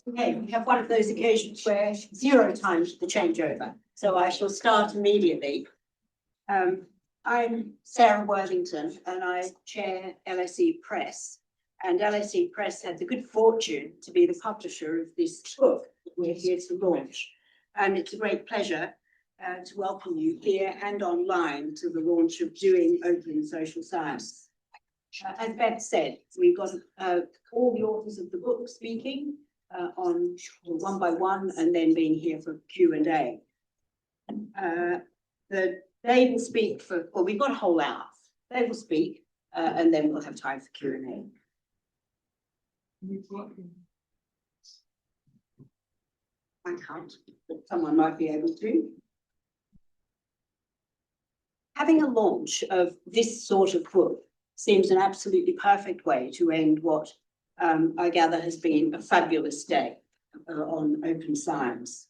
Okay, we have one of those occasions where 0 times the changeover. So I shall start immediately. I'm Sarah Worthington and I chair LSE Press. And LSE Press had the good fortune to be the publisher of this book that we're here to launch. And it's a great pleasure to welcome you here and online to the launch of Doing Open Social Science. As Beth said, we've got all the authors of the book speaking on one by one and then being here for Q&A. They will speak for, well, we've got a whole hour. They will speak and then we'll have time for Q&A. I can't, but someone might be able to. Having a launch of this sort of book seems an absolutely perfect way to end what I gather has been a fabulous day on open science.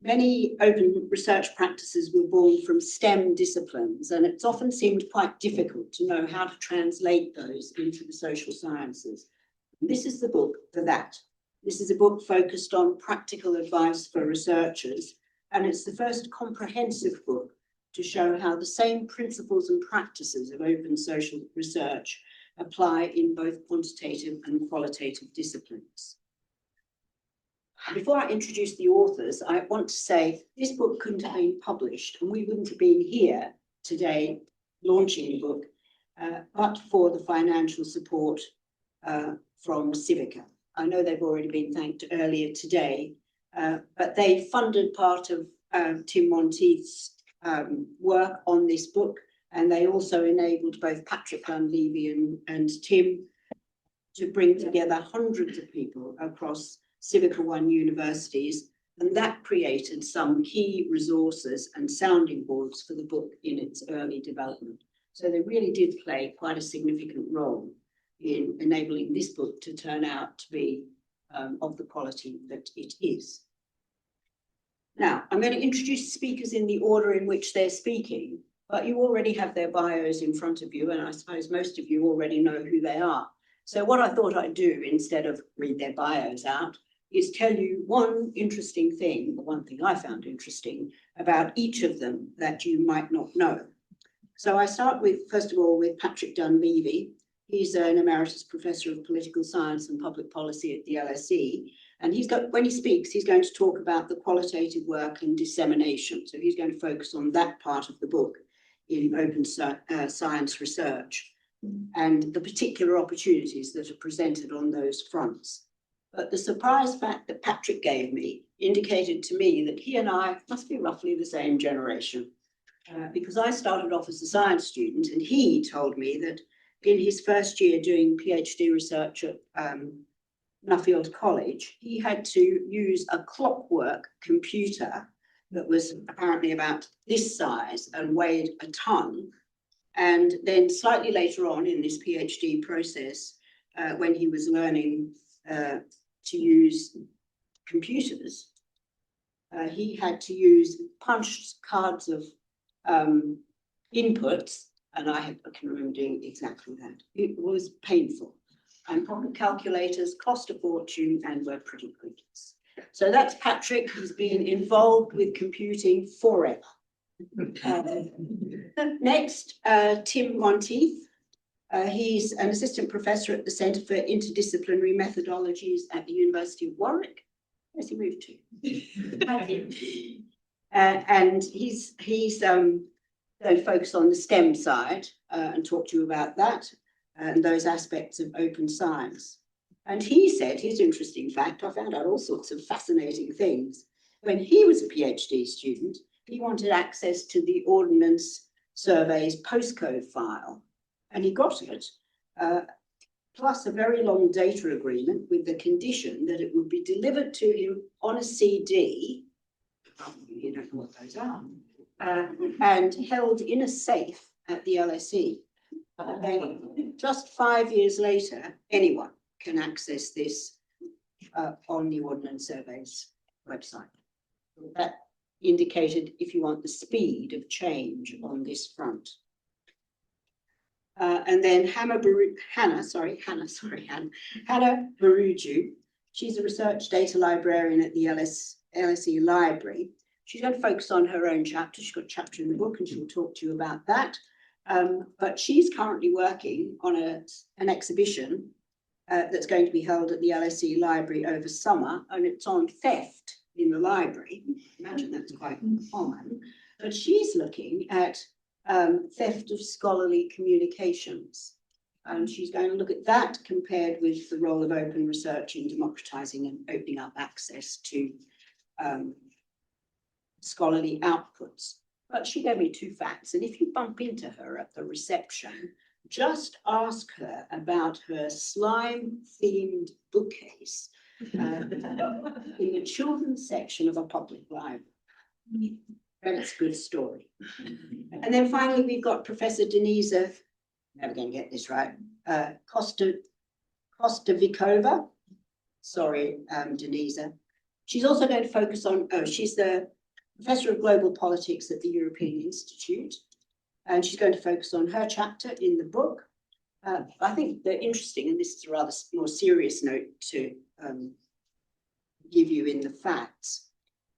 Many open research practices were born from STEM disciplines, and it's often seemed quite difficult to know how to translate those into the social sciences. And this is the book for that. This is a book focused on practical advice for researchers, and it's the first comprehensive book to show how the same principles and practices of open social research apply in both quantitative and qualitative disciplines. Before I introduce the authors, I want to say this book couldn't have been published and we wouldn't have been here today launching the book, but for the financial support from CIVICA. I know they've already been thanked earlier today, but they funded part of Tim Monteath's work on this book, and they also enabled both Patrick Dunleavy and Tim to bring together hundreds of people across CIVICA 1 universities, and that created some key resources and sounding boards for the book in its early development. So they really did play quite a significant role in enabling this book to turn out to be of the quality that it is. Now, I'm going to introduce speakers in the order in which they're speaking, but you already have their bios in front of you, and I suppose most of you already know who they are. So what I thought I'd do, instead of read their bios out, is tell you one interesting thing, one thing I found interesting about each of them that you might not know. So I start with, first of all, with Patrick Dunleavy. He's an emeritus professor of political science and public policy at the LSE. And when he speaks, he's going to talk about the qualitative work and dissemination. So he's going to focus on that part of the book in open science research and the particular opportunities that are presented on those fronts. But the surprise fact that Patrick gave me indicated to me that he and I must be roughly the same generation, because I started off as a science student and he told me that in his first year doing PhD research at Nuffield College, he had to use a clockwork computer that was apparently about this size and weighed a ton. And then slightly later on in this PhD process, when he was learning to use computers, he had to use punched cards of inputs, and I can remember doing exactly that. It was painful. And pocket calculators cost a fortune and were pretty pointless. So that's Patrick, who's been involved with computing forever. Next, Tim Monteath. He's an assistant professor at the Centre for Interdisciplinary Methodologies at the University of Warwick. Where's he moved to? And he's going to focus on the STEM side and talk to you about that and those aspects of open science. And he said, his interesting fact, I found out all sorts of fascinating things. When he was a PhD student, he wanted access to the Ordnance Survey's postcode file, and he got it, plus a very long data agreement with the condition that it would be delivered to him on a CD, you don't know what those are, and held in a safe at the LSE. Just 5 years later, anyone can access this on the Ordnance Survey's website. That indicated if you want the speed of change on this front. And then Hannah Boroudjou, She's a research data librarian at the LSE Library. She's going to focus on her own chapter. She's got a chapter in the book and she'll talk to you about that. But she's currently working on an exhibition that's going to be held at the LSE Library over summer, and it's on theft in the library. Imagine that's quite common. But she's looking at theft of scholarly communications. And she's going to look at that compared with the role of open research in democratizing and opening up access to scholarly outputs. But she gave me 2 facts, and if you bump into her at the reception, just ask her about her slime-themed bookcase in the children's section of a public library. And it's a good story. And then finally, we've got Professor Denisa, never going to get this right, Kostovicova. Sorry, Denisa. She's also going to focus on, she's the Professor of Global Politics at the European Institute, and she's going to focus on her chapter in the book. I think they're interesting, and this is a rather more serious note to give you in the facts.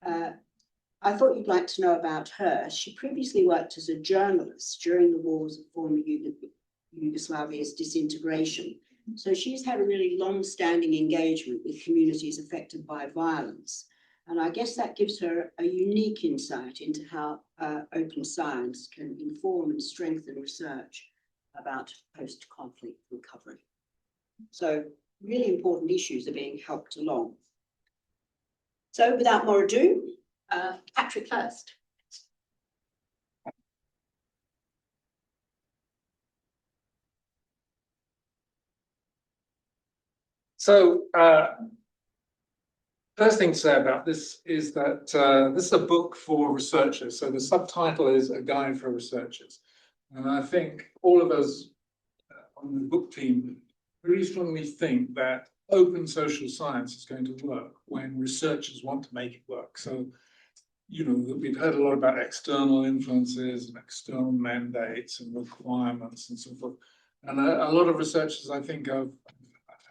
I thought you'd like to know about her. She previously worked as a journalist during the wars of former Yugoslavia's disintegration. So she's had a really long-standing engagement with communities affected by violence. And I guess that gives her a unique insight into how open science can inform and strengthen research about post-conflict recovery. So really important issues are being helped along. So without more ado, Patrick first. So first thing to say about this is that this is a book for researchers. So the subtitle is A Guide for Researchers. And I think all of us on the book team really strongly think that open social science is going to work when researchers want to make it work. So, you know, we've heard a lot about external influences and external mandates and requirements and so forth. And a lot of researchers, I think, have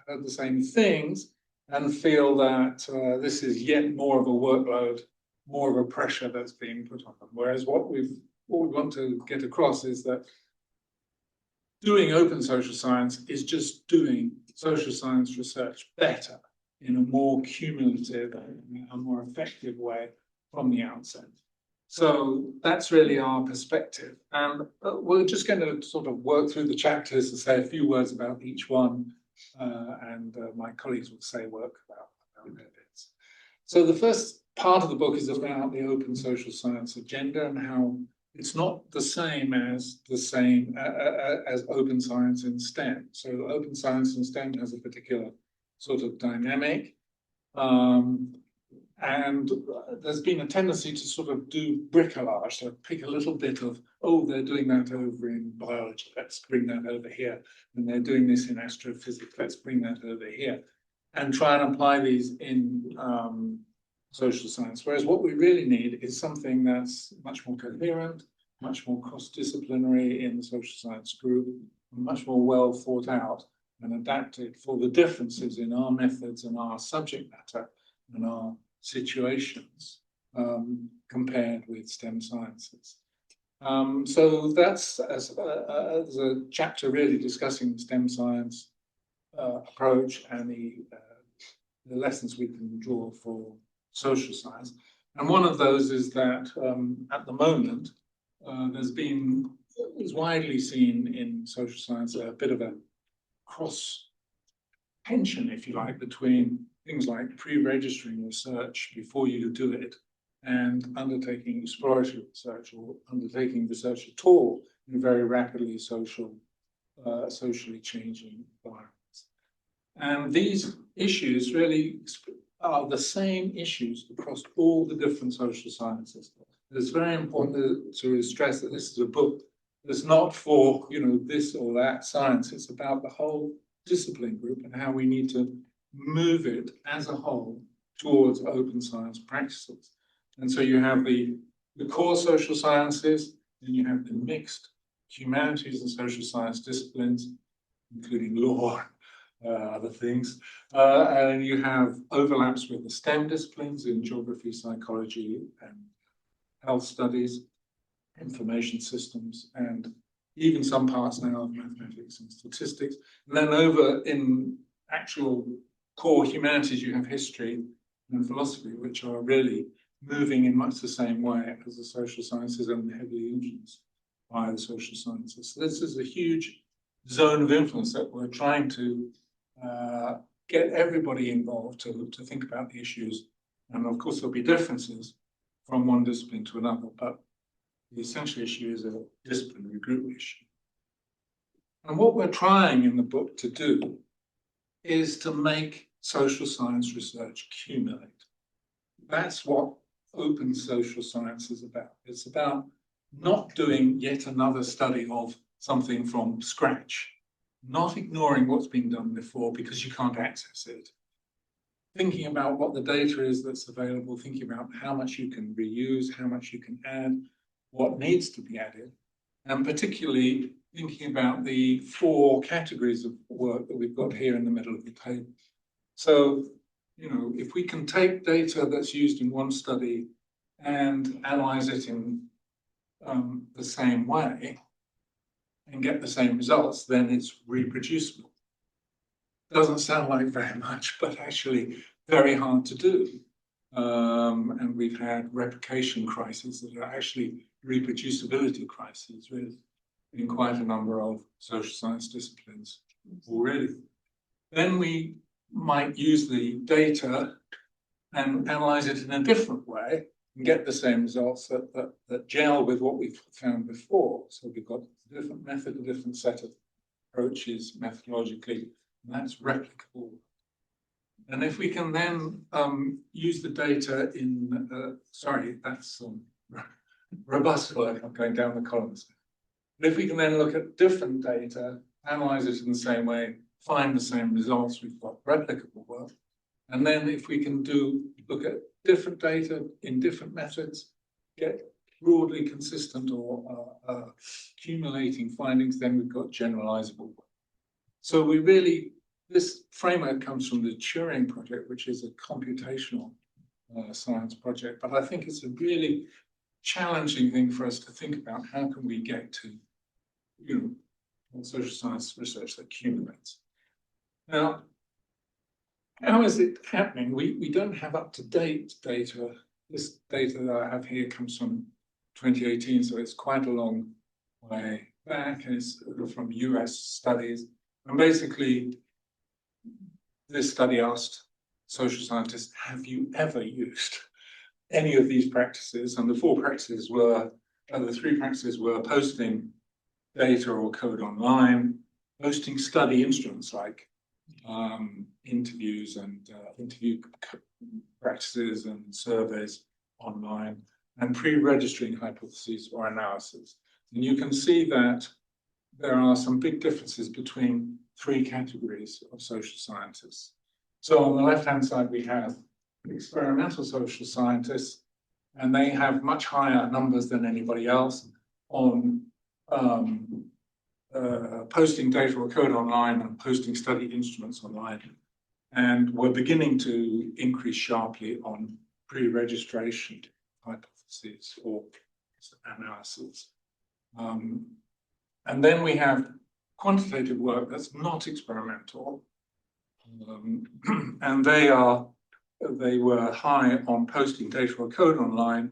heard the same things and feel that this is yet more of a workload, more of a pressure that's being put on them. Whereas what we want to get across is that doing open social science is just doing social science research better in a more cumulative and a more effective way from the outset. So that's really our perspective. And we're just going to sort of work through the chapters to say a few words about each one. And my colleagues will say work about their bits. So the first part of the book is about the open social science agenda and how it's not the same as open science in STEM. So open science in STEM has a particular sort of dynamic. And there's been a tendency to sort of do bricolage, so pick a little bit of, oh, they're doing that over in biology, let's bring that over here. And they're doing this in astrophysics, let's bring that over here. And try and apply these in social science. Whereas what we really need is something that's much more coherent, much more cross-disciplinary in the social science group, much more well thought out and adapted for the differences in our methods and our subject matter and our situations compared with STEM sciences. So that's as a chapter really discussing the STEM science approach and the lessons we can draw for social science. And one of those is that at the moment, is widely seen in social science a bit of a cross tension, if you like, between things like pre-registering research before you do it and undertaking exploratory research or undertaking research at all in very rapidly socially changing environments. And these issues really are the same issues across all the different social sciences. It's very important to stress that this is a book that's not for, you know, this or that science. It's about the whole discipline group and how we need to move it as a whole towards open science practices. And so you have the core social sciences, and you have the mixed humanities and social science disciplines, including law, other things. And you have overlaps with the STEM disciplines in geography, psychology, and health studies, information systems, and even some parts now of mathematics and statistics. And then over in actual core humanities, you have history and philosophy, which are really moving in much the same way as the social sciences and heavily influenced by the social sciences. So this is a huge zone of influence that we're trying to get everybody involved to think about the issues. And of course, there'll be differences from one discipline to another, but the essential issue is a disciplinary group issue. And what we're trying in the book to do is to make social science research accumulate. That's what open social science is about. It's about not doing yet another study of something from scratch, not ignoring what's been done before because you can't access it. Thinking about what the data is that's available, thinking about how much you can reuse, how much you can add, what needs to be added, and particularly thinking about the 4 categories of work that we've got here in the middle of the table. So, you know, if we can take data that's used in one study and analyze it in the same way and get the same results, then it's reproducible. Doesn't sound like very much, but actually very hard to do. And we've had replication crises that are actually reproducibility crises, really, in quite a number of social science disciplines already. Then we might use the data and analyze it in a different way and get the same results that gel with what we've found before. So we've got a different method, a different set of approaches methodologically, and that's replicable. And if we can then use the data in, sorry, that's robust work, I'm going down the columns. But if we can then look at different data, analyze it in the same way, find the same results, we've got replicable work. And then if we can look at different data in different methods, get broadly consistent or accumulating findings, then we've got generalizable work. So we really, this framework comes from the Turing project, which is a computational science project, but I think it's a really challenging thing for us to think about. How can we get to, you know, social science research that accumulates? Now, how is it happening? We don't have up-to-date data. This data that I have here comes from 2018, so it's quite a long way back, and it's from US studies. And basically, this study asked social scientists, have you ever used any of these practices? And the 4 practices were, the 3 practices were posting data or code online, posting study instruments like interviews and interview practices and surveys online, and pre-registering hypotheses or analysis. And you can see that there are some big differences between 3 categories of social scientists. So on the left-hand side, we have experimental social scientists, and they have much higher numbers than anybody else on posting data or code online and posting study instruments online. And we're beginning to increase sharply on pre-registration hypotheses or analysis. And then we have quantitative work that's not experimental. And they were high on posting data or code online,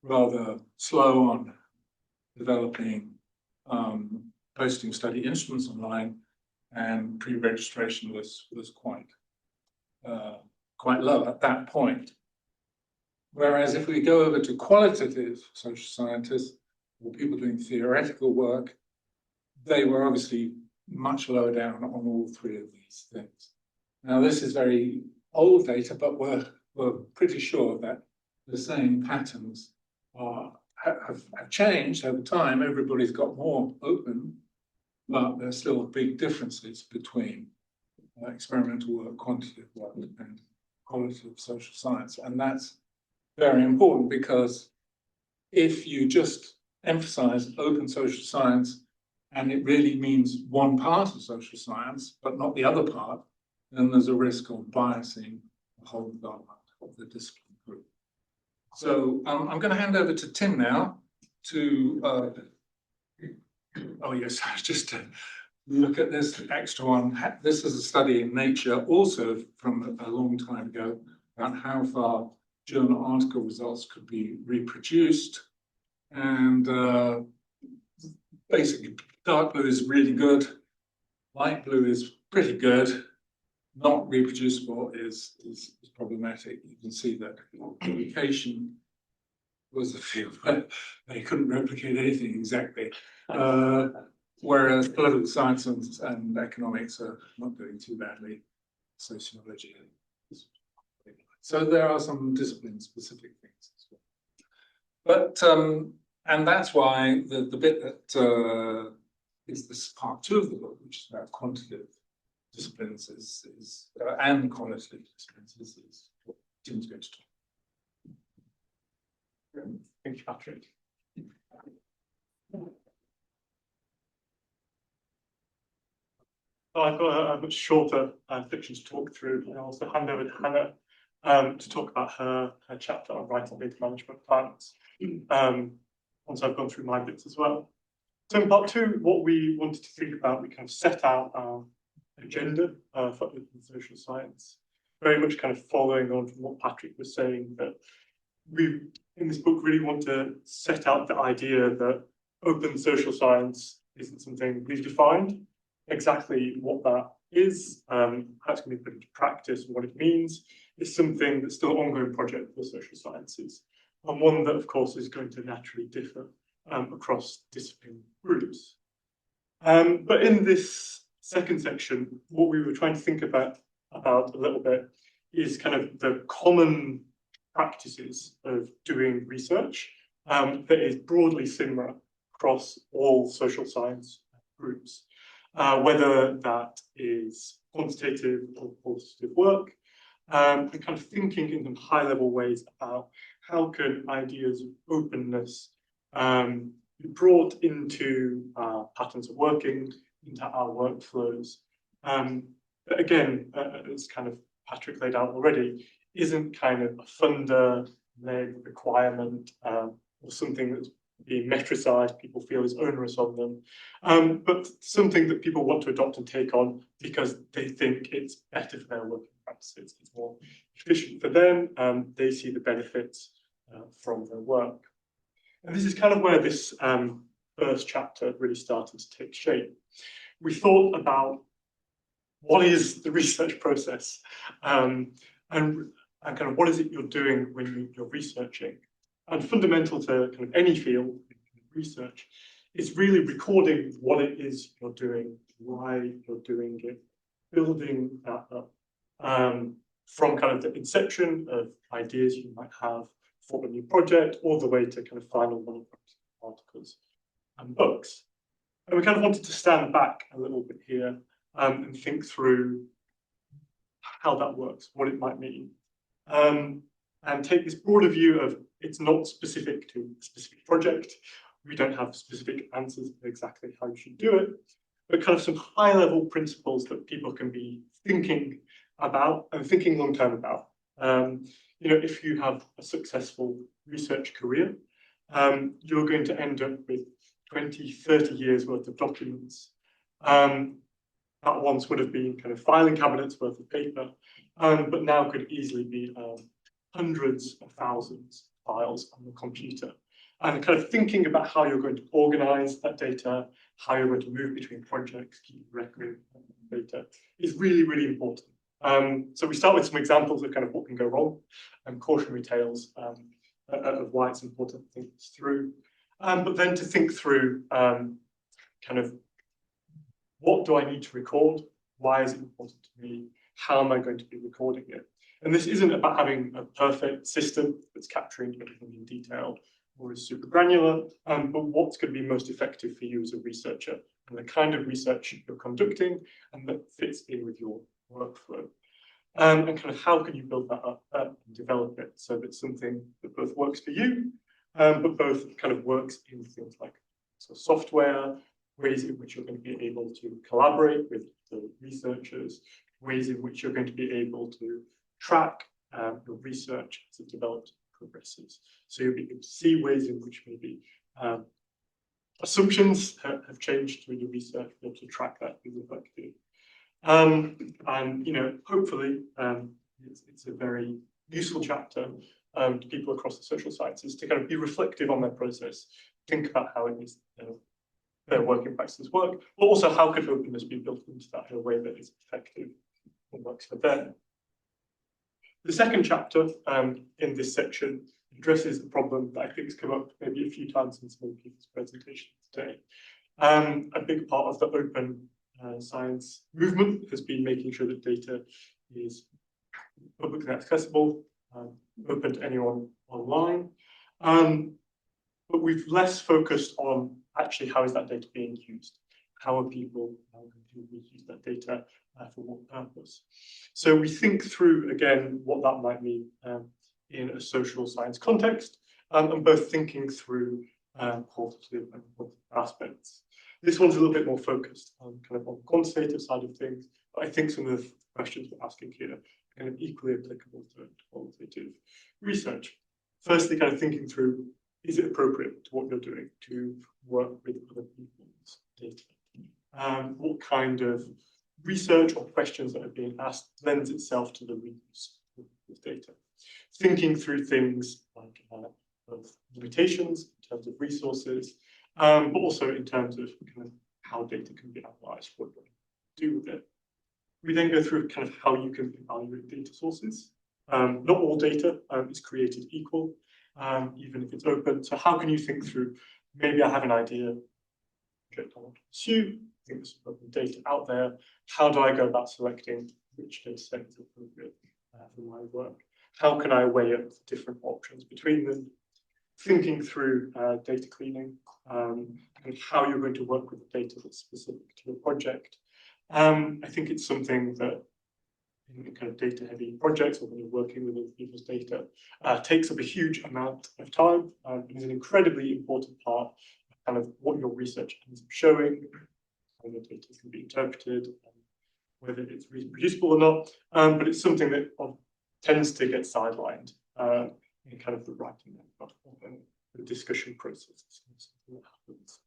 rather slow on developing posting study instruments online, and pre-registration was quite low at that point. Whereas if we go over to qualitative social scientists or people doing theoretical work, they were obviously much lower down on all 3 of these things. Now, this is very old data, but we're pretty sure that the same patterns have changed over time. Everybody's got more open, but there's still big differences between experimental work, quantitative work, and qualitative social science. And that's very important, because if you just emphasize open social science and it really means one part of social science, but not the other part, then there's a risk of biasing the whole development of the discipline group. So I'm going to hand over to Tim now to, oh yes, just to look at this extra one. This is a study in Nature, also from a long time ago, about how far journal article results could be reproduced. And basically, dark blue is really good, light blue is pretty good, not reproducible is problematic. You can see that communication was a field where they couldn't replicate anything exactly. Whereas political science and economics are not doing too badly, sociology. So there are some discipline-specific things as well. But, and that's why the bit that is this part 2 of the book, which is about quantitative disciplines and qualitative disciplines is what Tim's going to talk about. Thank you, Patrick. I've got a much shorter fiction to talk through, and I'll also hand over to Hannah to talk about her chapter on writing data management plans. Once I've gone through my bits as well. So in part 2, what we wanted to think about, we kind of set out our agenda for open social science, very much kind of following on from what Patrick was saying, that we in this book really want to set out the idea that open social science isn't something we've defined. Exactly what that is, how it's going to be put into practice, and what it means, is something that's still an ongoing project for social sciences, and one that, of course, is going to naturally differ across discipline groups. But in this second section, what we were trying to think about a little bit is kind of the common practices of doing research that is broadly similar across all social science groups. Whether that is quantitative or qualitative work, and kind of thinking in some high-level ways about how can ideas of openness be brought into patterns of working, into our workflows. But again, as kind of Patrick laid out already, isn't kind of a funder-led requirement or something that's being metricized, people feel is onerous on them, but something that people want to adopt and take on because they think it's better for their working practices, it's more efficient for them, they see the benefits from their work. And this is kind of where this first chapter really started to take shape. We thought about what is the research process, and kind of what is it you're doing when you're researching. And fundamental to kind of any field research is really recording what it is you're doing, why you're doing it, building that up from kind of the inception of ideas you might have for a new project all the way to kind of final monographic articles and books. And we kind of wanted to stand back a little bit here and think through how that works, what it might mean, and take this broader view of it's not specific to a specific project. We don't have specific answers for exactly how you should do it, but kind of some high-level principles that people can be thinking about and thinking long-term about. You know, if you have a successful research career, you're going to end up with 20, 30 years worth of documents. That once would have been kind of filing cabinets worth of paper, but now could easily be hundreds of thousands of files on the computer. And kind of thinking about how you're going to organize that data, how you're going to move between projects, keep record of data is really, really important. So we start with some examples of kind of what can go wrong and cautionary tales of why it's important to think this through. But then to think through kind of what do I need to record? Why is it important to me? How am I going to be recording it? And this isn't about having a perfect system that's capturing everything in detail or is super granular, but what's going to be most effective for you as a researcher and the kind of research you're conducting and that fits in with your workflow. And kind of how can you build that up and develop it so that it's something that both works for you, but both kind of works in things like software, ways in which you're going to be able to collaborate with the researchers, ways in which you're going to be able to track your research as it develops and progresses. So you'll be able to see ways in which maybe assumptions have changed through the research, be able to track that through the work too. And hopefully it's a very useful chapter to people across the social sciences to kind of be reflective on their process, think about how it is their working practices work, but also how could openness be built into that in a way that is effective and works for them. The second chapter in this section addresses a problem that I think has come up maybe a few times in some of people's presentations today. A big part of the open science movement has been making sure that data is publicly accessible, open to anyone online. But we've less focused on actually how is that data being used? How are people going to use that data for what purpose? So we think through, again, what that might mean in a social science context, and both thinking through qualitative and quantitative aspects. This one's a little bit more focused on kind of on the quantitative side of things, but I think some of the questions we're asking here are kind of equally applicable to qualitative research. Firstly, kind of thinking through, is it appropriate to what you're doing to work with other people's data? What kind of research or questions that are being asked lends itself to the reuse of this data? Thinking through things like both limitations in terms of resources, but also in terms of kind of how data can be analysed, what you do with it. We then go through kind of how you can evaluate data sources. Not all data is created equal, even if it's open. So how can you think through, maybe I have an idea, project I want to pursue, I think there's some open data out there. How do I go about selecting which data set is appropriate for my work? How can I weigh up the different options between them? Thinking through data cleaning and how you're going to work with the data that's specific to the project. I think it's something that in kind of data-heavy projects or when you're working with other people's data takes up a huge amount of time and is an incredibly important part of kind of what your research ends up showing, how your data can be interpreted, whether it's reproducible or not. But it's something that tends to get sidelined in kind of the writing of the discussion process. It's something that happens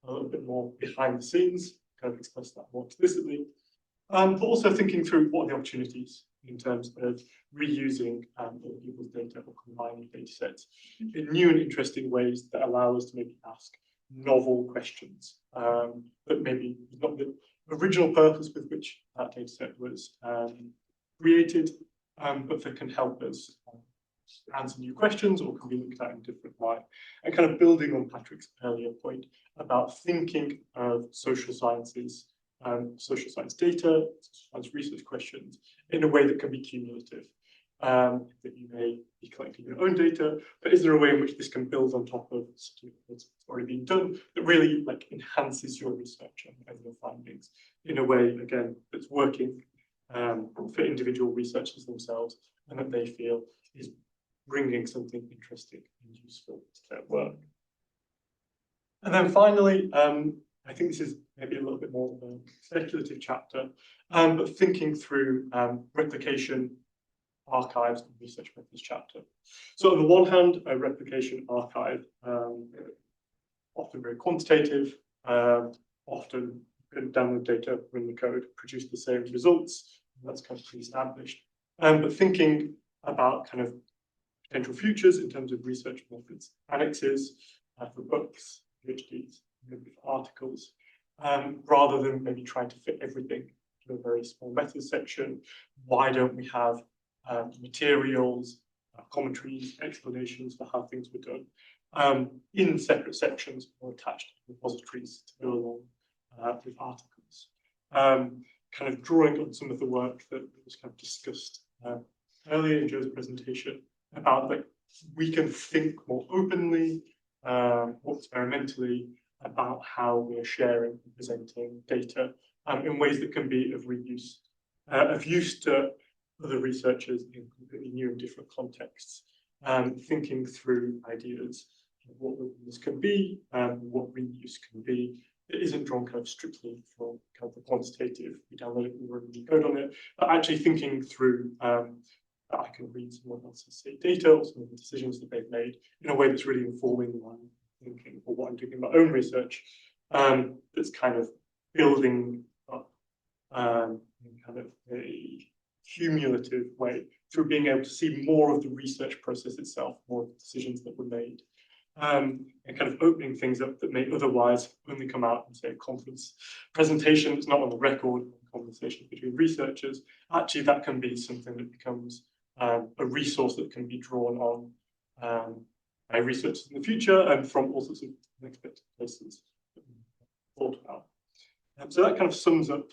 a little bit more behind the scenes, kind of express that more explicitly. But also thinking through what are the opportunities in terms of reusing other people's data or combining data sets in new and interesting ways that allow us to maybe ask novel questions that maybe not the original purpose with which that data set was created, but that can help us answer new questions or can be looked at in a different light. And kind of building on Patrick's earlier point about thinking of social sciences, social science data, social science research questions in a way that can be cumulative. That you may be collecting your own data, but is there a way in which this can build on top of something that's already been done that really enhances your research and your findings in a way, again, that's working for individual researchers themselves and that they feel is bringing something interesting and useful to their work. And then finally, I think this is maybe a little bit more of a speculative chapter, but thinking through replication, archives, and research methods chapter. So on the one hand, a replication archive, often very quantitative, often you can download data, run the code, produce the same results. That's kind of pre-established. But thinking about kind of potential futures in terms of research methods, annexes for books, PhDs, maybe for articles, rather than maybe trying to fit everything to a very small methods section. Why don't we have materials, commentaries, explanations for how things were done in separate sections or attached repositories to go along with articles? Kind of drawing on some of the work that was kind of discussed earlier in Joe's presentation about that we can think more openly, more experimentally about how we are sharing and presenting data in ways that can be of reuse, of use to other researchers in completely new and different contexts, thinking through ideas of what this can be, what reuse can be, it isn't drawn kind of strictly from kind of the quantitative, we download it, we run the code on it, but actually thinking through that I can read someone else's data or some of the decisions that they've made in a way that's really informing what I'm thinking or what I'm doing in my own research. That's kind of building up in kind of a cumulative way through being able to see more of the research process itself, more of the decisions that were made, and kind of opening things up that may otherwise only come out in, say, a conference presentation that's not on the record, conversations between researchers. Actually, that can be something that becomes a resource that can be drawn on by researchers in the future and from all sorts of unexpected places that we thought about. So that kind of sums up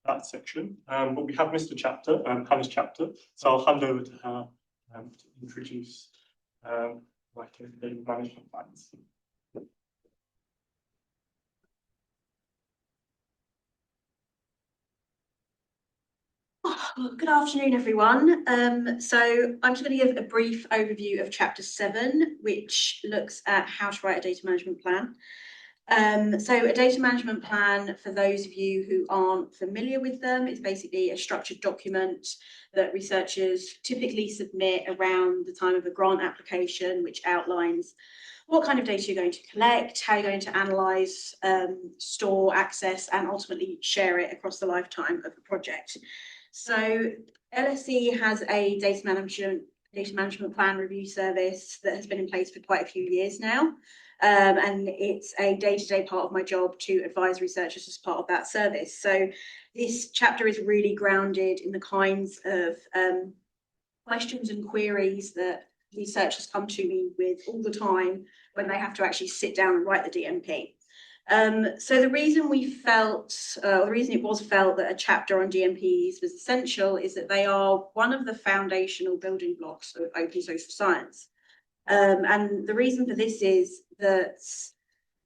that section. But we have missed a chapter, Hannah's chapter, so I'll hand over to her to introduce writing data management plans. Well, good afternoon, everyone. So I'm just going to give a brief overview of Chapter 7, which looks at how to write a data management plan. So a data management plan, for those of you who aren't familiar with them, is basically a structured document that researchers typically submit around the time of a grant application, which outlines what kind of data you're going to collect, how you're going to analyse, store, access, and ultimately share it across the lifetime of the project. So LSE has a data management plan review service that has been in place for quite a few years now. And it's a day-to-day part of my job to advise researchers as part of that service. So this chapter is really grounded in the kinds of questions and queries that researchers come to me with all the time when they have to actually sit down and write the DMP. So the reason it was felt that a chapter on DMPs was essential is that they are one of the foundational building blocks of open social science. And the reason for this is that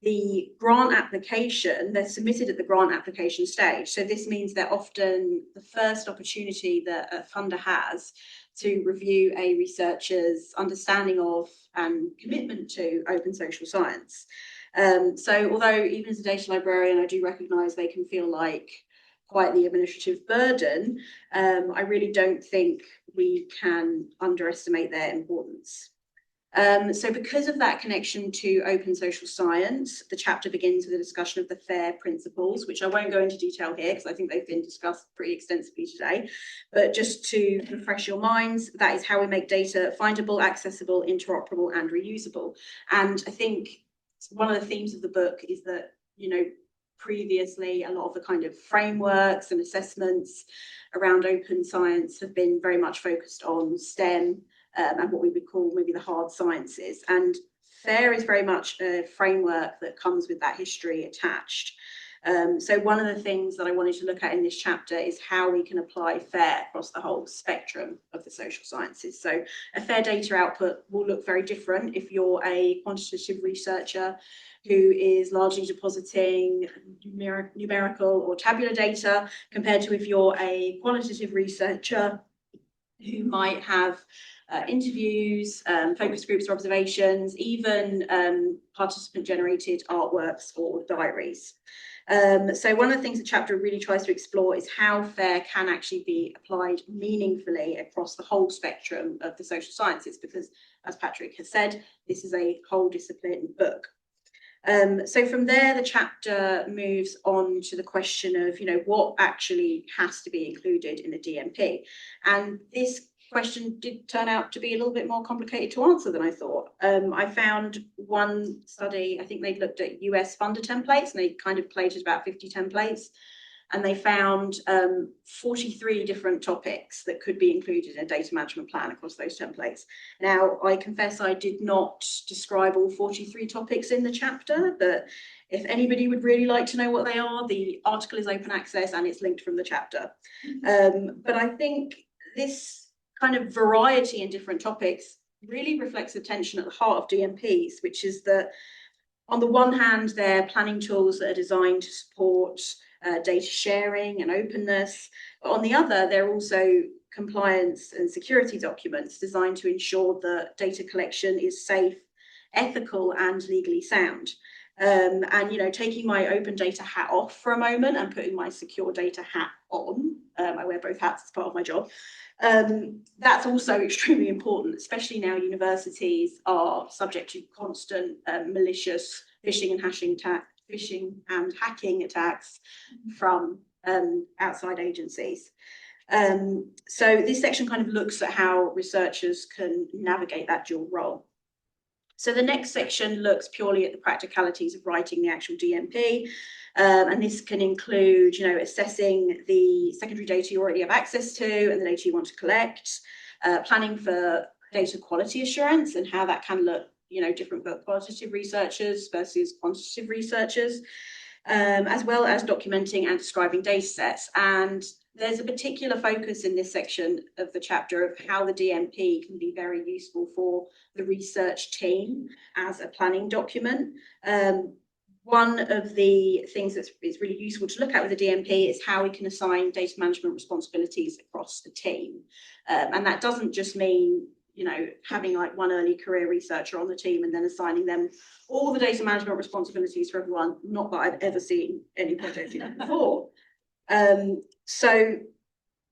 the grant application, they're submitted at the grant application stage. So this means they're often the first opportunity that a funder has to review a researcher's understanding of and commitment to open social science. So although even as a data librarian, I do recognise they can feel like quite the administrative burden, I really don't think we can underestimate their importance. So because of that connection to open social science, the chapter begins with a discussion of the FAIR principles, which I won't go into detail here because I think they've been discussed pretty extensively today. But just to refresh your minds, that is how we make data findable, accessible, interoperable, and reusable. And I think one of the themes of the book is that, you know, previously a lot of the kind of frameworks and assessments around open science have been very much focused on STEM, and what we would call maybe the hard sciences. And FAIR is very much a framework that comes with that history attached. So one of the things that I wanted to look at in this chapter is how we can apply FAIR across the whole spectrum of the social sciences. So a FAIR data output will look very different if you're a quantitative researcher who is largely depositing numerical or tabular data compared to if you're a qualitative researcher who might have interviews, focus groups or observations, even participant-generated artworks or diaries. So one of the things the chapter really tries to explore is how FAIR can actually be applied meaningfully across the whole spectrum of the social sciences, because, as Patrick has said, this is a whole discipline book. So from there, the chapter moves on to the question of, you know, what actually has to be included in a DMP. And this question did turn out to be a little bit more complicated to answer than I thought. I found one study, I think they'd looked at US funder templates, and they kind of collated about 50 templates. And they found 43 different topics that could be included in a data management plan across those templates. Now, I confess I did not describe all 43 topics in the chapter, but if anybody would really like to know what they are, the article is open access and it's linked from the chapter. But I think this kind of variety in different topics really reflects the tension at the heart of DMPs, which is that on the one hand, they're planning tools that are designed to support data sharing and openness. But on the other, they're also compliance and security documents designed to ensure that data collection is safe, ethical, and legally sound. And, you know, taking my open data hat off for a moment and putting my secure data hat on, I wear both hats as part of my job. That's also extremely important, especially now universities are subject to constant malicious phishing and hacking attacks from outside agencies. So this section kind of looks at how researchers can navigate that dual role. So the next section looks purely at the practicalities of writing the actual DMP. And this can include, you know, assessing the secondary data you already have access to and the data you want to collect, planning for data quality assurance and how that can look, you know, different for qualitative researchers versus quantitative researchers, as well as documenting and describing data sets. And there's a particular focus in this section of the chapter of how the DMP can be very useful for the research team as a planning document. One of the things that's really useful to look at with the DMP is how we can assign data management responsibilities across the team. And that doesn't just mean, you know, having like one early career researcher on the team and then assigning them all the data management responsibilities for everyone. Not that I've ever seen any project do that before. So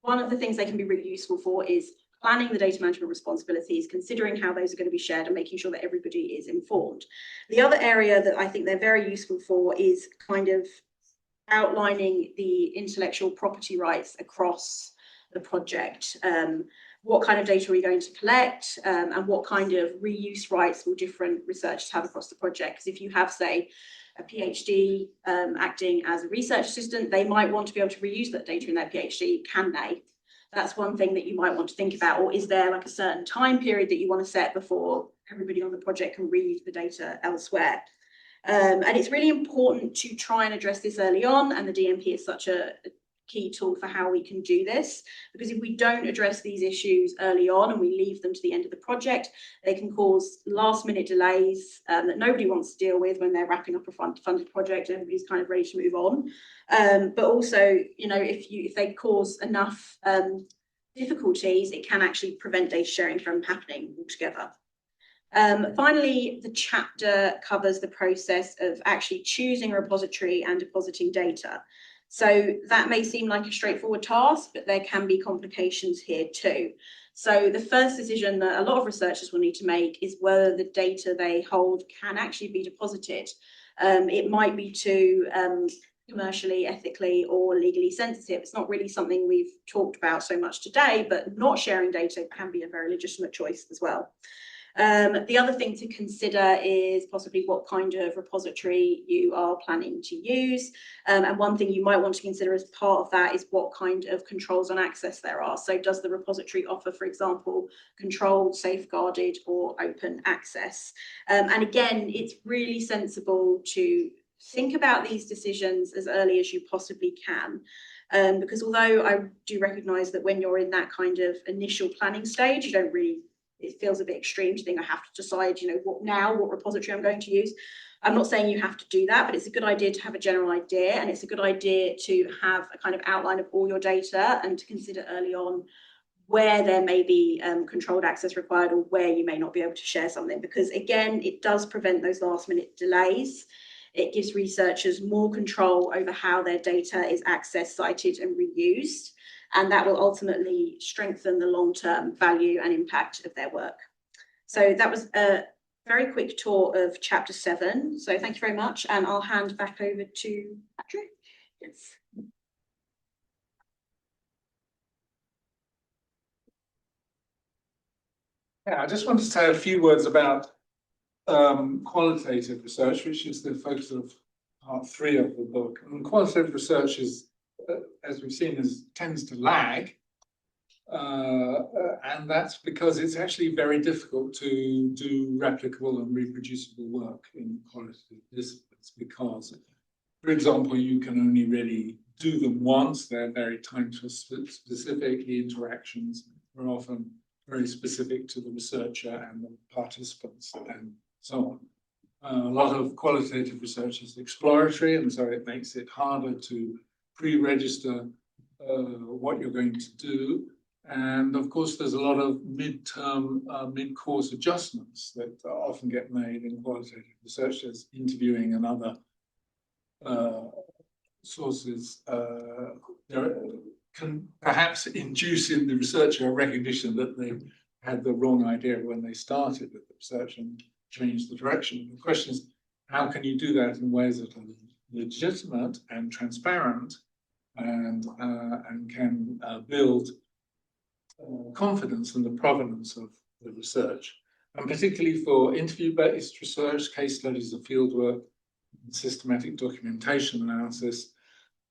one of the things they can be really useful for is planning the data management responsibilities, considering how those are going to be shared and making sure that everybody is informed. The other area that I think they're very useful for is kind of outlining the intellectual property rights across the project. What kind of data are we going to collect, and what kind of reuse rights will different researchers have across the project? Because if you have, say, a PhD acting as a research assistant, they might want to be able to reuse that data in their PhD, can they? That's one thing that you might want to think about. Or is there like a certain time period that you want to set before everybody on the project can reuse the data elsewhere? And it's really important to try and address this early on, and the DMP is such a key tool for how we can do this, because if we don't address these issues early on and we leave them to the end of the project, they can cause last minute delays that nobody wants to deal with when they're wrapping up a funded project and everybody's kind of ready to move on. But also, you know, if they cause enough difficulties, it can actually prevent data sharing from happening altogether. Finally, the chapter covers the process of actually choosing a repository and depositing data. So that may seem like a straightforward task, but there can be complications here too. So the first decision that a lot of researchers will need to make is whether the data they hold can actually be deposited. It might be too commercially, ethically, or legally sensitive. It's not really something we've talked about so much today, but not sharing data can be a very legitimate choice as well. The other thing to consider is possibly what kind of repository you are planning to use. And one thing you might want to consider as part of that is what kind of controls on access there are. So does the repository offer, for example, controlled, safeguarded, or open access? And again, it's really sensible to think about these decisions as early as you possibly can. Because although I do recognise that when you're in that kind of initial planning stage, you don't really, it feels a bit extreme to think I have to decide, you know, what repository I'm going to use. I'm not saying you have to do that, but it's a good idea to have a general idea, and it's a good idea to have a kind of outline of all your data and to consider early on where there may be controlled access required or where you may not be able to share something, because again, it does prevent those last minute delays. It gives researchers more control over how their data is accessed, cited, and reused. And that will ultimately strengthen the long-term value and impact of their work. So that was a very quick tour of chapter 7. So thank you very much. And I'll hand back over to Patrick. Yes. Yeah, I just want to say a few words about qualitative research, which is the focus of part 3 of the book. And qualitative research is, as we've seen, tends to lag. And that's because it's actually very difficult to do replicable and reproducible work in qualitative disciplines, because, for example, you can only really do them once. They're very time specific. The interactions are often very specific to the researcher and the participants and so on. A lot of qualitative research is exploratory, and so it makes it harder to pre-register what you're going to do. And of course, there's a lot of mid-term, mid-course adjustments that often get made in qualitative research. There's interviewing and other sources can perhaps induce in the researcher a recognition that they had the wrong idea when they started with the research and changed the direction. The question is, how can you do that in ways that are legitimate and transparent and can build confidence in the provenance of the research, and particularly for interview-based research, case studies of fieldwork, systematic documentation analysis.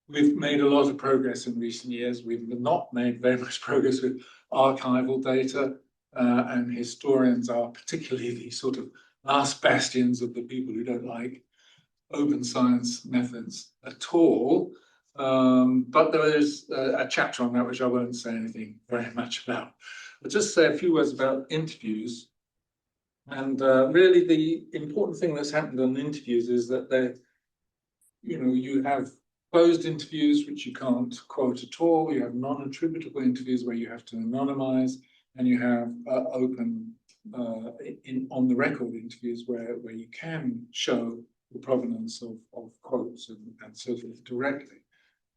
We've made a lot of progress in recent years. We've not made very much progress with archival data, and historians are particularly the sort of last bastions of the people who don't like open science methods at all. But there is a chapter on that which I won't say anything very much about. I'll just say a few words about interviews. And really the important thing that's happened on interviews is that you have closed interviews which you can't quote at all, you have non-attributable interviews where you have to anonymize, and you have open on the record interviews where you can show the provenance of quotes and so forth directly.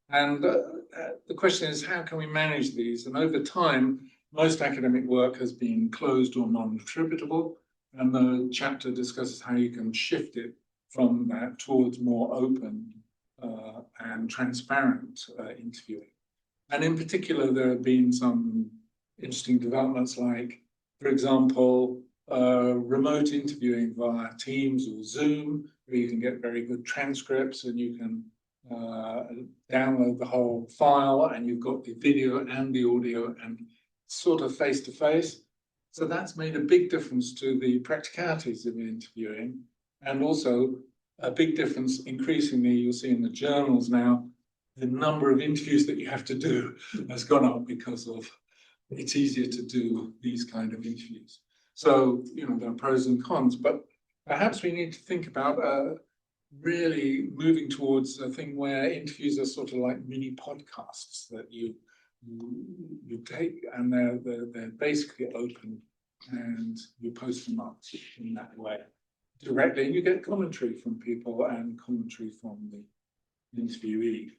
And the question is, how can we manage these? And over time, most academic work has been closed or non-attributable, and the chapter discusses how you can shift it from that towards more open and transparent interviewing. And in particular, there have been some interesting developments like, for example, remote interviewing via Teams or Zoom, where you can get very good transcripts and you can download the whole file and you've got the video and the audio and sort of face-to-face. So that's made a big difference to the practicalities of interviewing, and also a big difference increasingly, you'll see in the journals now, the number of interviews that you have to do has gone up because of it's easier to do these kind of interviews. So, there are pros and cons, but perhaps we need to think about really moving towards a thing where interviews are sort of like mini podcasts that you take, and they're basically open, and you post them up in that way directly, and you get commentary from people and commentary from the interviewee.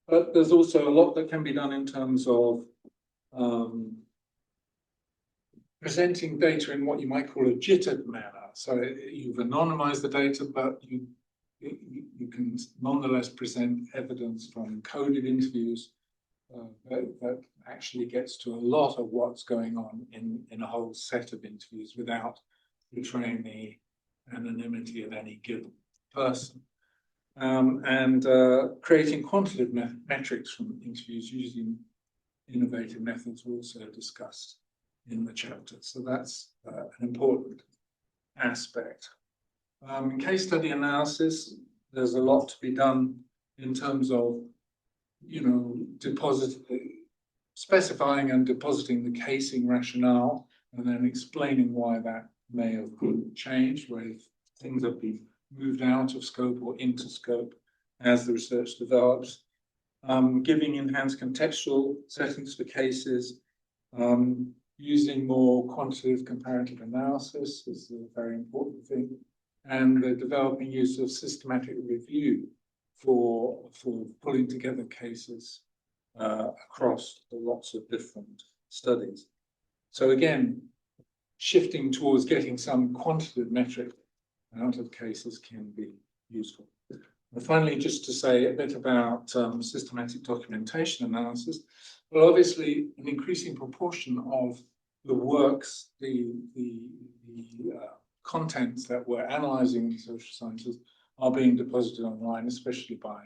But there's also a lot that can be done in terms of presenting data in what you might call a jittered manner. So you've anonymized the data, but you can nonetheless present evidence from coded interviews that actually gets to a lot of what's going on in a whole set of interviews without betraying the anonymity of any given person. And creating quantitative metrics from interviews using innovative methods were also discussed in the chapter. So that's an important aspect. In case study analysis, there's a lot to be done in terms of, specifying and depositing the casing rationale, and then explaining why that may have changed, where things have been moved out of scope or into scope as the research develops. Giving enhanced contextual settings for cases, using more quantitative comparative analysis is a very important thing, and the developing use of systematic review for pulling together cases across lots of different studies. So again, shifting towards getting some quantitative metric out of cases can be useful. And finally, just to say a bit about systematic documentation analysis. Well, obviously, an increasing proportion of the works, the contents that we're analysing in social sciences are being deposited online, especially by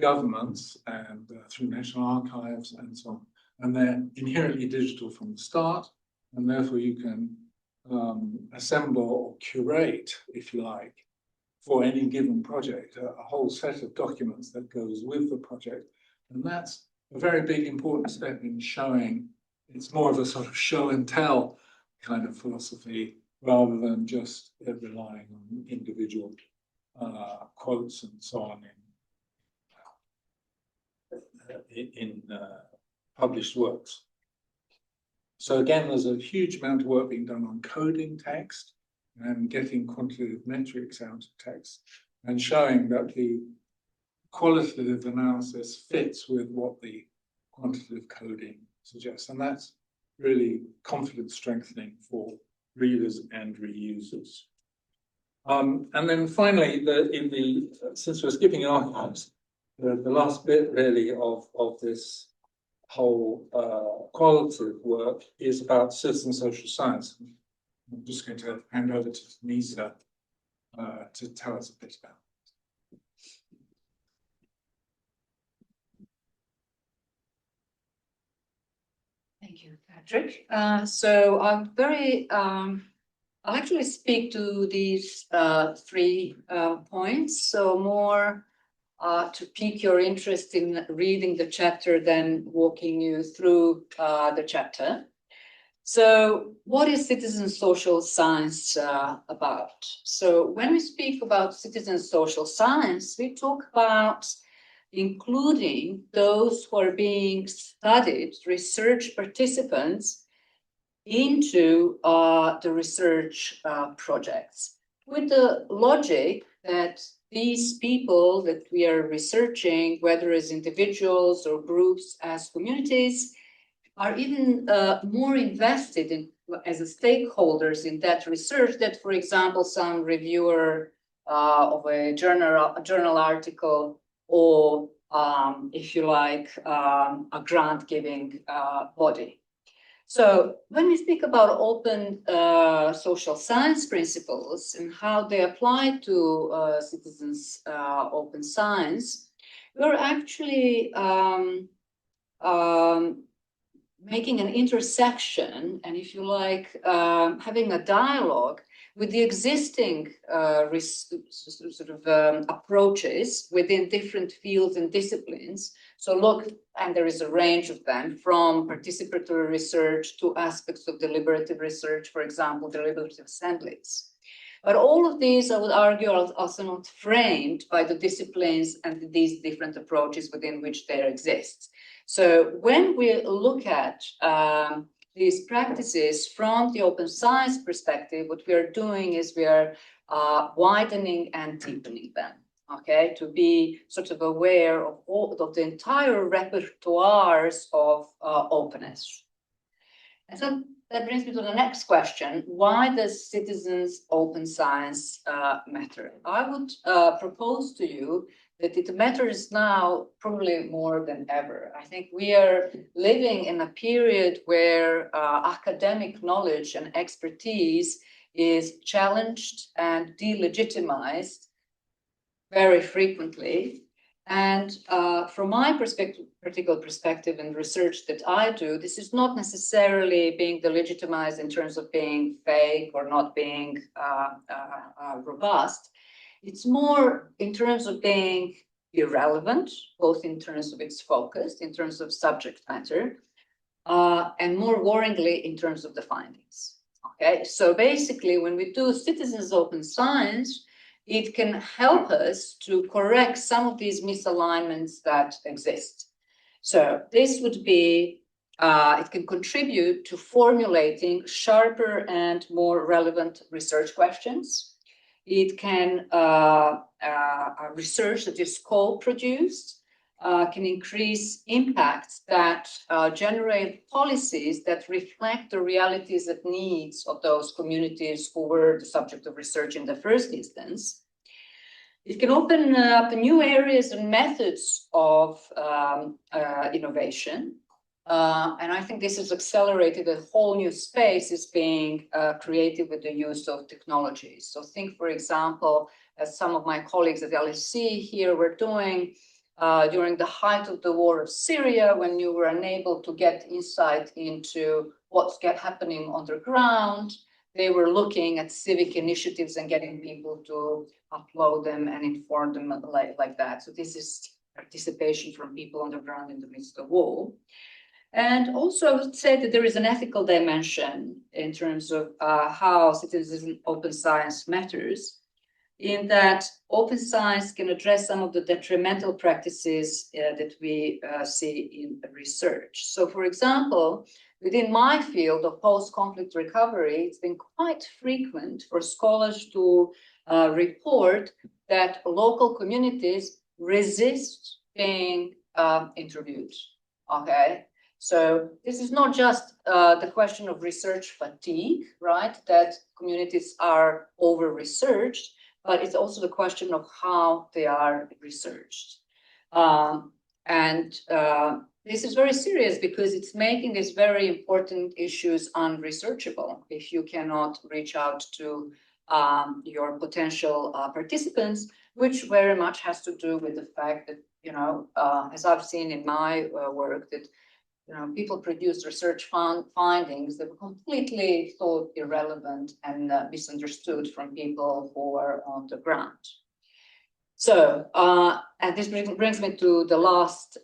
governments and through national archives and so on. And they're inherently digital from the start, and therefore you can assemble or curate, if you like, for any given project, a whole set of documents that goes with the project. And that's a very big, important step in showing. It's more of a sort of show and tell kind of philosophy, rather than just relying on individual quotes and so on in published works. So again, there's a huge amount of work being done on coding text and getting quantitative metrics out of text and showing that the qualitative analysis fits with what the quantitative coding suggests. And that's really confidence strengthening for readers and reusers. And then finally, since we're skipping archives, the last bit really of this whole qualitative work is about citizen social science. I'm just going to hand over to Denisa to tell us a bit about it. Thank you, Patrick. So I'll actually speak to these 3 points. So more to pique your interest in reading the chapter than walking you through the chapter. So what is citizen social science about? So when we speak about citizen social science, we talk about including those who are being studied, research participants, into the research projects, with the logic that these people that we are researching, whether as individuals or groups, as communities, are even more invested in as a stakeholders in that research that, for example, some reviewer of a journal article, or if you like, a grant-giving body. So when we speak about open social science principles and how they apply to citizens' open science, we're actually making an intersection, and if you like, having a dialogue with the existing approaches within different fields and disciplines. So look, and there is a range of them, from participatory research to aspects of deliberative research, for example, deliberative assemblies. But all of these, I would argue, are also not framed by the disciplines and these different approaches within which they exist. So when we look at these practices from the open science perspective, what we are doing is we are widening and deepening them, okay, to be sort of aware of all of the entire repertoires of openness. And so that brings me to the next question: why does citizens' open science matter? I would propose to you that it matters now probably more than ever. I think we are living in a period where academic knowledge and expertise is challenged and delegitimized very frequently. And from my particular perspective and research that I do, this is not necessarily being delegitimized in terms of being fake or not being robust. It's more in terms of being irrelevant, both in terms of its focus, in terms of subject matter, and more worryingly, in terms of the findings. Okay, so basically, when we do citizens' open science, it can help us to correct some of these misalignments that exist. So this would be, it can contribute to formulating sharper and more relevant research questions. It can, research that is co-produced, can increase impacts that generate policies that reflect the realities and needs of those communities who were the subject of research in the first instance. It can open up new areas and methods of innovation. And I think this has accelerated a whole new space is being created with the use of technologies. So think, for example, as some of my colleagues at LSE here were doing during the height of the war of Syria, when you were unable to get insight into what's happening on the ground, they were looking at civic initiatives and getting people to upload them and inform them like that. So this is participation from people on the ground in the midst of war. And also, I would say that there is an ethical dimension in terms of how citizen open science matters, in that open science can address some of the detrimental practices that we see in research. So, for example, within my field of post-conflict recovery, it's been quite frequent for scholars to report that local communities resist being interviewed. Okay, so this is not just the question of research fatigue, right? That communities are over-researched, but it's also the question of how they are researched. This is very serious because it's making these very important issues unresearchable if you cannot reach out to your potential participants, which very much has to do with the fact that, you know, as I've seen in my work, that, you know, people produce research findings that were completely thought irrelevant and misunderstood from people who are on the ground. So, and this brings me to the last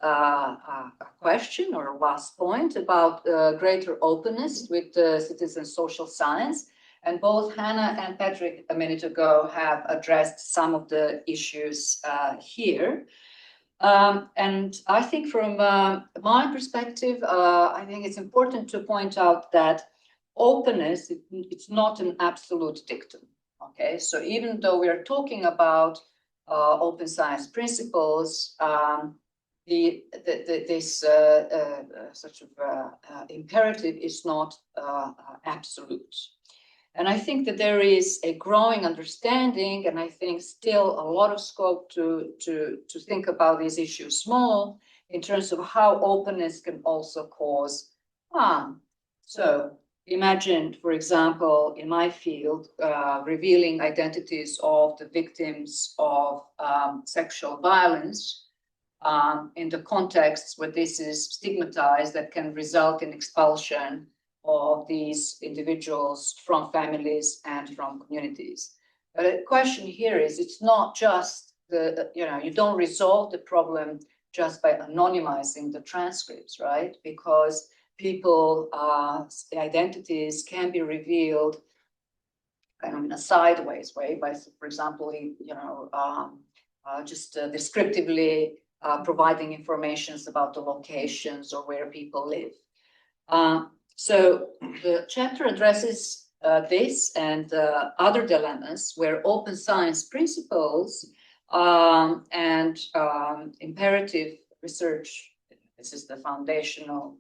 question or last point about greater openness with citizen social science. And both Hannah and Patrick a minute ago have addressed some of the issues here. And I think from my perspective, I think it's important to point out that openness, it's not an absolute dictum. Okay, so even though we are talking about open science principles, this sort of imperative is not absolute. And I think that there is a growing understanding, and I think still a lot of scope to think about these issues more in terms of how openness can also cause harm. So imagine, for example, in my field, revealing identities of the victims of sexual violence in the contexts where this is stigmatized, that can result in expulsion of these individuals from families and from communities. But the question here is, it's not just the, you know, you don't resolve the problem just by anonymizing the transcripts, right? Because people, identities can be revealed kind of in a sideways way by, for example, you know, just descriptively providing information about the locations or where people live. So the chapter addresses this and other dilemmas where open science principles and imperative research, this is the foundational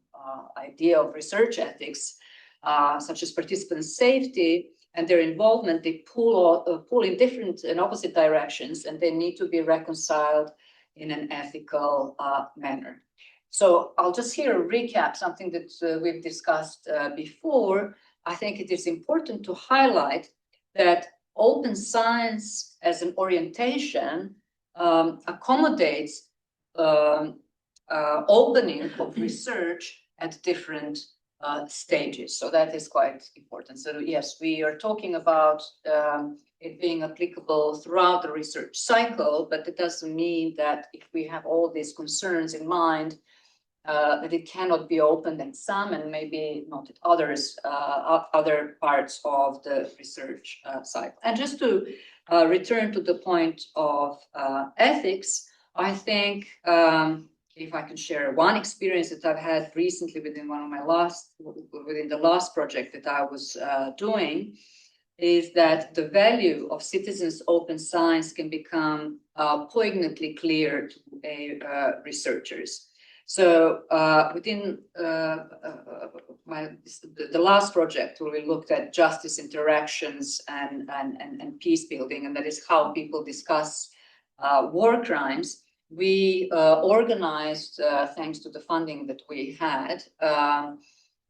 idea of research ethics, such as participant safety and their involvement, they pull in different and opposite directions, and they need to be reconciled in an ethical manner. So I'll just here recap something that we've discussed before. I think it is important to highlight that open science as an orientation accommodates opening of research at different stages. So that is quite important. So yes, we are talking about it being applicable throughout the research cycle, but it doesn't mean that if we have all these concerns in mind, that it cannot be opened at some and maybe not at others, other parts of the research cycle. And just to return to the point of ethics, I think if I can share one experience that I've had recently within the last project that I was doing, is that the value of citizens' open science can become poignantly clear to researchers. So within the last project, where we looked at justice interactions and peace building, and that is how people discuss war crimes, we organized, thanks to the funding that we had,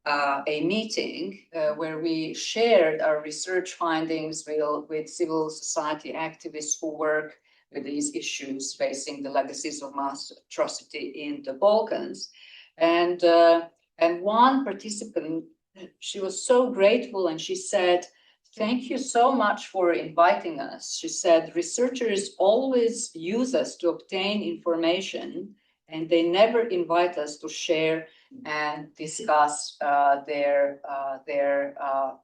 a meeting where we shared our research findings with civil society activists who work with these issues facing the legacies of mass atrocity in the Balkans. And one participant, she was so grateful, and she said, "Thank you so much for inviting us." She said, "Researchers always use us to obtain information, and they never invite us to share and discuss their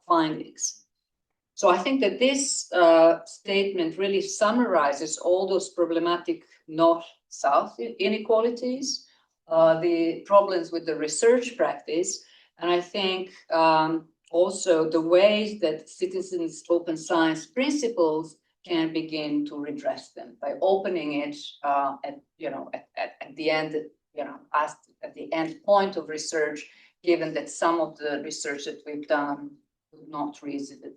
findings." So I think that this statement really summarizes all those problematic north-south inequalities, the problems with the research practice, And I think also the ways that citizens' open science principles can begin to redress them by opening it at the end, at the end point of research, given that some of the research that we've done would not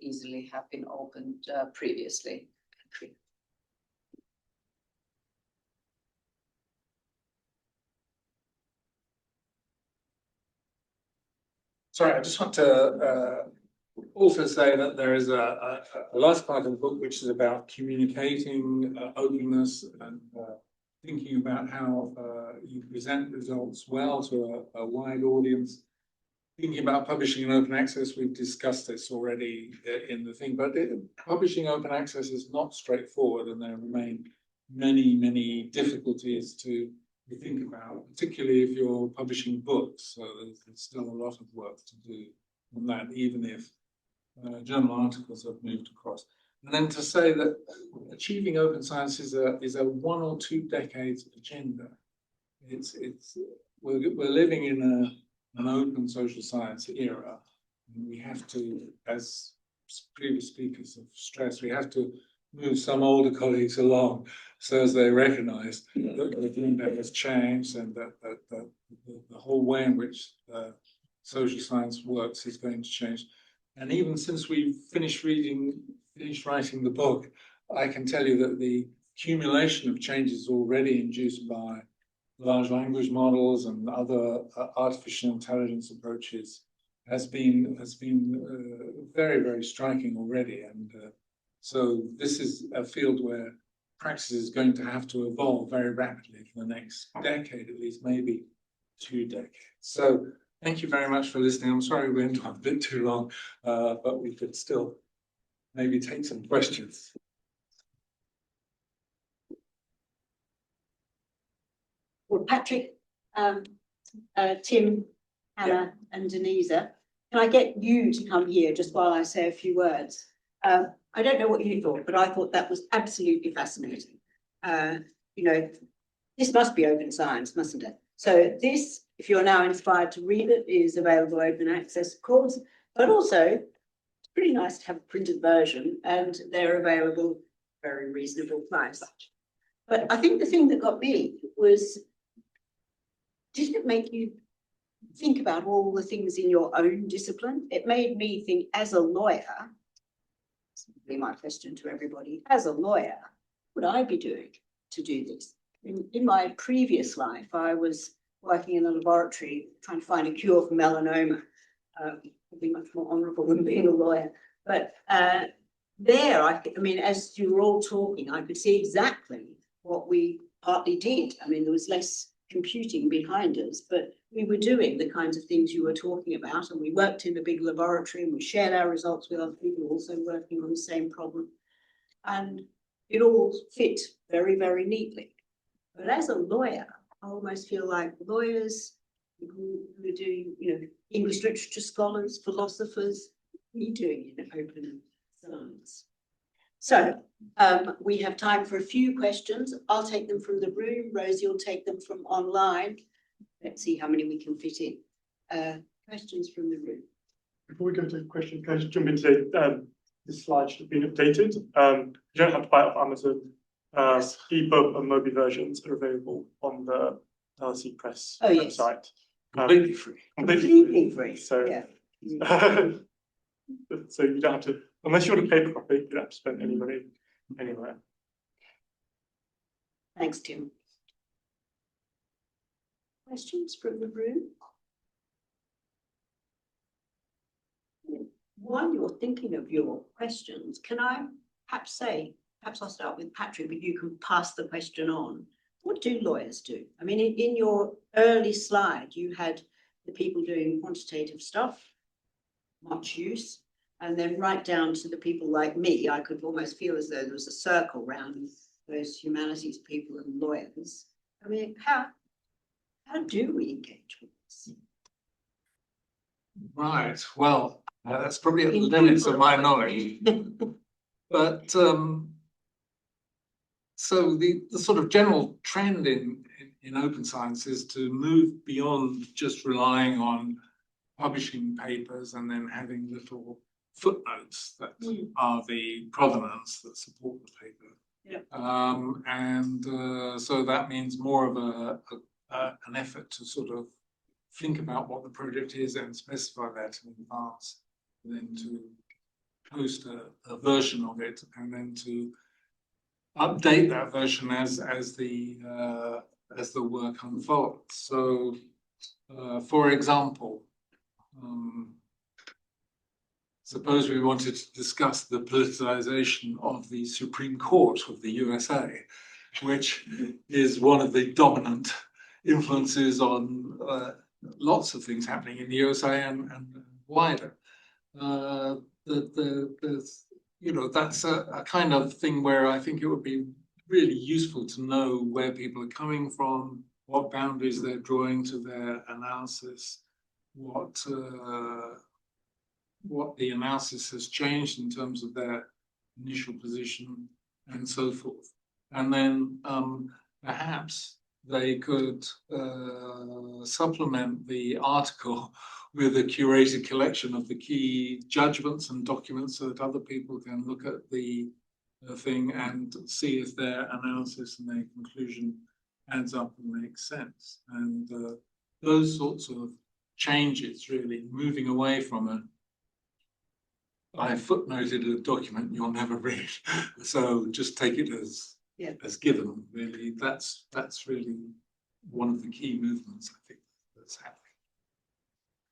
easily have been opened previously. Sorry, I just want to also say that there is a last part of the book which is about communicating openness and thinking about how you present results well to a wide audience. Thinking about publishing in open access, we've discussed this already in the thing, but publishing open access is not straightforward, and there remain many difficulties to think about, particularly if you're publishing books. So there's still a lot of work to do on that, even if journal articles have moved across. And then to say that achieving open science is a 1 or 2 decades agenda. We're living in an open social science era. And we have to, as previous speakers have stressed, we have to move some older colleagues along so as they recognize that the agenda has changed and that the whole way in which social science works is going to change. And even since we finished writing the book, I can tell you that the accumulation of changes already induced by large language models and other artificial intelligence approaches has been very striking already. And so this is a field where practice is going to have to evolve very rapidly for the next decade, at least, maybe 2 decades. So thank you very much for listening. I'm sorry we went on a bit too long, but we could still maybe take some questions. Well, Patrick, Tim, Hannah, and Denisa, can I get you to come here just while I say a few words? I don't know what you thought, but I thought that was absolutely fascinating. This must be open science, mustn't it? So this, if you're now inspired to read it, is available open access, of course, but also it's pretty nice to have a printed version, and they're available very reasonable price. But I think the thing that got me was, didn't it make you think about all the things in your own discipline? It made me think, as a lawyer, this would be my question to everybody, as a lawyer, what would I be doing to do this? In my previous life, I was working in a laboratory trying to find a cure for melanoma. Would be much more honourable than being a lawyer. But there, I mean, as you were all talking, I could see exactly what we partly did. I mean, there was less computing behind us, but we were doing the kinds of things you were talking about, and we worked in a big laboratory and we shared our results with other people also working on the same problem. And it all fit very neatly. But as a lawyer, I almost feel like lawyers who are doing, English literature scholars, philosophers, what are you doing in open science? So we have time for a few questions. I'll take them from the room. Rosie will take them from online. Let's see how many we can fit in. Questions from the room. Before we go to questions, can I just jump into the slides should have been updated. You don't have to buy it off Amazon. EPUB and Mobi versions are available on the LSE Press website. Completely free. Completely free. So, yeah. So you don't have to, unless you want a paper copy, you don't have to spend any money anywhere. Thanks, Tim. Questions from the room? While you're thinking of your questions, can I perhaps I'll start with Patrick, but you can pass the question on. What do lawyers do? I mean, in your early slide, you had the people doing quantitative stuff, much use, and then right down to the people like me. I could almost feel as though there was a circle around those humanities people and lawyers. I mean, how do we engage with this? Right. Well, that's probably at the limits of my knowledge. But so the sort of general trend in open science is to move beyond just relying on publishing papers and then having little footnotes that are the provenance that support the paper. Yeah. So that means more of an effort to sort of think about what the project is and specify that in advance, and then to post a version of it, and then to update that version as the work unfolds. So, for example, suppose we wanted to discuss the politicization of the Supreme Court of the USA, which is one of the dominant influences on lots of things happening in the USA and wider. That's a kind of thing where I think it would be really useful to know where people are coming from, what boundaries they're drawing to their analysis, what the analysis has changed in terms of their initial position, and so forth. And then perhaps they could supplement the article with a curated collection of the key judgments and documents so that other people can look at the thing and see if their analysis and their conclusion adds up and makes sense. And those sorts of changes, really, moving away from I footnoted a document you'll never read, so just take it as given. Really, that's really one of the key movements I think that's happening.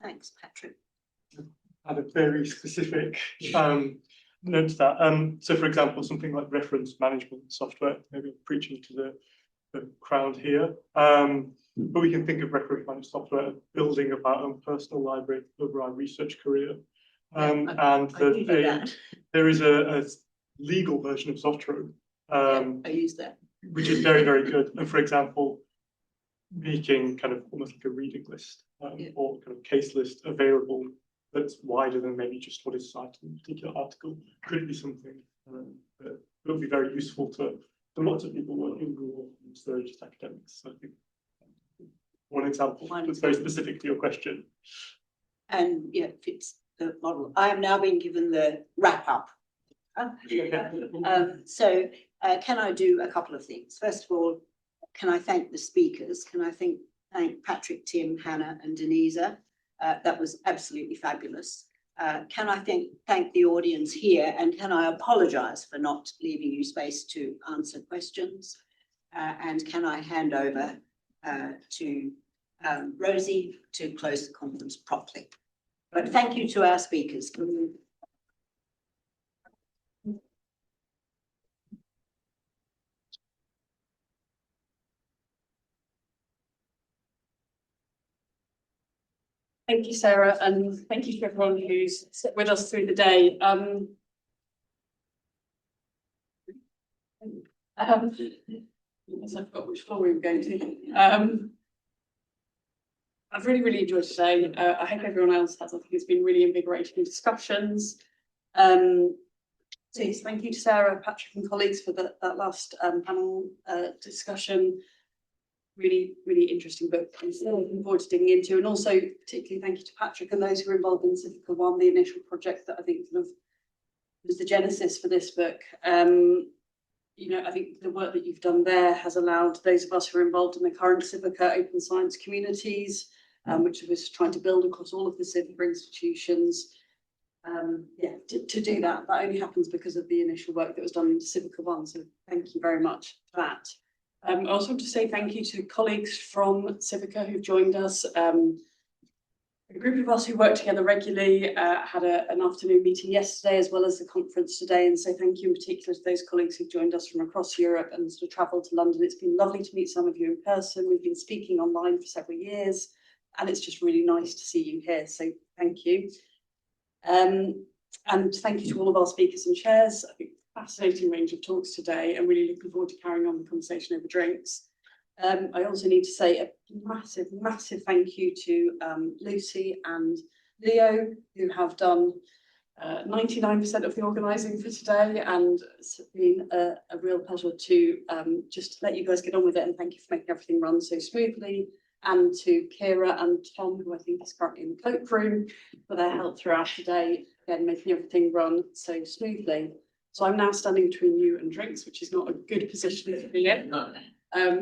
Thanks, Patrick. I had a very specific note to that. So, for example, something like reference management software. Maybe I'm preaching to the crowd here, but we can think of reference management software as building of our own personal library over our research career. There is a legal version of Zotero. I use that. Which is very, very good. And for example, making kind of almost like a reading list or kind of case list available that's wider than maybe just what is cited in a particular article could be something that would be very useful to lots of people working in law instead of just academics. So I think one example that's very specific to your question. And fits the model. I am now being given the wrap up. So can I do a couple of things? First of all, can I thank the speakers? Can I thank Patrick, Tim, Hannah and Denisa? That was absolutely fabulous. Can I thank the audience here, and can I apologise for not leaving you space to answer questions? And can I hand over to Rosie to close the conference properly? But thank you to our speakers. Thank you, Sarah, and thank you to everyone who's with us through the day. I forgot which floor we were going to. I've really enjoyed today. I hope everyone else has. I think it's been really invigorating discussions. So yes, thank you to Sarah, Patrick and colleagues for that last panel discussion. Really interesting book. I'm still looking forward to digging into, and also particularly thank you to Patrick and those who were involved in CIVICA 1, the initial project that I think kind of was the genesis for this book. I think the work that you've done there has allowed those of us who are involved in the current CIVICA open science communities, which was trying to build across all of the CIVICA institutions, to do that. That only happens because of the initial work that was done in CIVICA 1. So thank you very much for that. I also want to say thank you to colleagues from CIVICA who've joined us. A group of us who work together regularly had an afternoon meeting yesterday as well as the conference today, and so thank you in particular to those colleagues who've joined us from across Europe and sort of travelled to London. It's been lovely to meet some of you in person. We've been speaking online for several years, and it's just really nice to see you here, so thank you. And thank you to all of our speakers and chairs. I think fascinating range of talks today, and really looking forward to carrying on the conversation over drinks. I also need to say a massive thank you to Lucy and Leo, who have done 99% of the organising for today, and it's been a real pleasure to just let you guys get on with it, and thank you for making everything run so smoothly and to Kira and Tom, who I think is currently in the cloakroom, for their help throughout the day, again, making everything run so smoothly. So I'm now standing between you and drinks, which is not a good position to be in.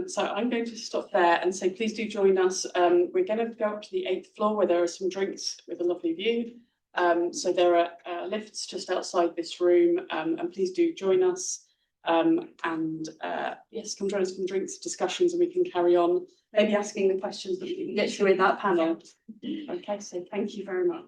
So I'm going to stop there and say, please do join us. We're going to go up to the 8th floor where there are some drinks with a lovely view. So there are lifts just outside this room, and please do join us. Yes, come join us for the drinks, discussions, and we can carry on, maybe asking the questions that we can get through in that panel. Okay, so thank you very much.